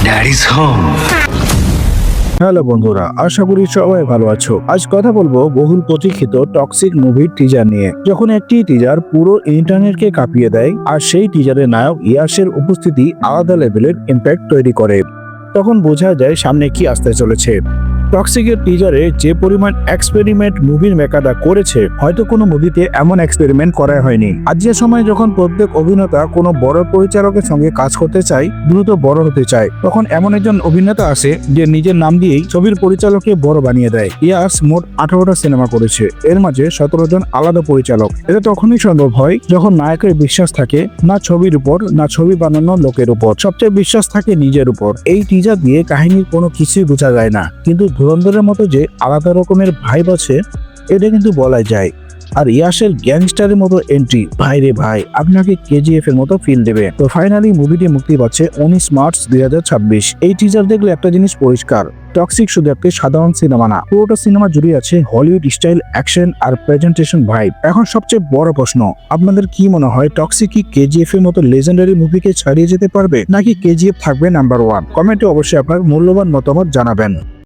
Daddy's home. Hello বন্ধুরা, আশা করি সবাই ভালো আছো। আজ কথা বলবো বহুল প্রতীক্ষিত টক্সিক মুভির টিজার নিয়ে। যখন একটি টিজার পুরো ইন্টারনেটকে কাঁপিয়ে দেয় আর সেই টিজারের নায়ক ইয়াসের উপস্থিতি আলাদা লেভেলের ইম্প্যাক্ট তৈরি করে, তখন বোঝা যায় সামনে কি আসতে চলেছে। টক্সিকের টিজারে যে পরিমাণ এক্সপেরিমেন্ট মুভির মেকাররা করেছে, হয়তো কোনো মুভিতে এমন এক্সপেরিমেন্ট করা হয়নি। আজকের সময় যখন প্রত্যেক অভিনেতা কোনো বড় পরিচালকের সঙ্গে কাজ করতে চায়, দ্রুত বড় হতে চায়, তখন এমন একজন অভিনেতা আসে যে নিজের নাম দিয়েই ছবির পরিচালককে বড় বানিয়ে দেয়। ইয়াস মোট 18টা সিনেমা করেছে, এর মাঝে 17 জন আলাদা পরিচালক। এটা তখনই সম্ভব হয় যখন নায়কের বিশ্বাস থাকে না ছবির উপর, না ছবি বানানোর লোকের উপর, সবচেয়ে বিশ্বাস থাকে নিজের উপর। এই টিজার দিয়ে কাহিনীর কোনো কিছুই বোঝা যায় না, কিন্তু ধুরন্ধরের মতো যে আলাদা রকমের ভাইব আছে এটা কিন্তু বলা যায়। আর ইয়াসের গ্যাংস্টারের মতো এন্ট্রি, ভাই রে ভাই, আপনাকে কেজিএফ এর মতো ফিল দেবে। তো ফাইনালি মুভিটি মুক্তি পাচ্ছে 19 মার্চ 2026। এই টিজার দেখলে একটা জিনিস পরিষ্কার, টক্সিক শুধু একটি সাধারণ সিনেমা না, পুরোটা সিনেমা জুড়ে আছে হলিউড স্টাইল অ্যাকশন আর প্রেজেন্টেশন ভাইব। এখন সবচেয়ে বড় প্রশ্ন, আপনাদের কি মনে হয় টক্সিক কি কেজিএফ এর মতো লেজেন্ডারি মুভিকে ছাড়িয়ে যেতে পারবে, নাকি কেজিএফ থাকবে নাম্বার 1? কমেন্টে অবশ্যই আপনার মূল্যবান মতামত জানাবেন।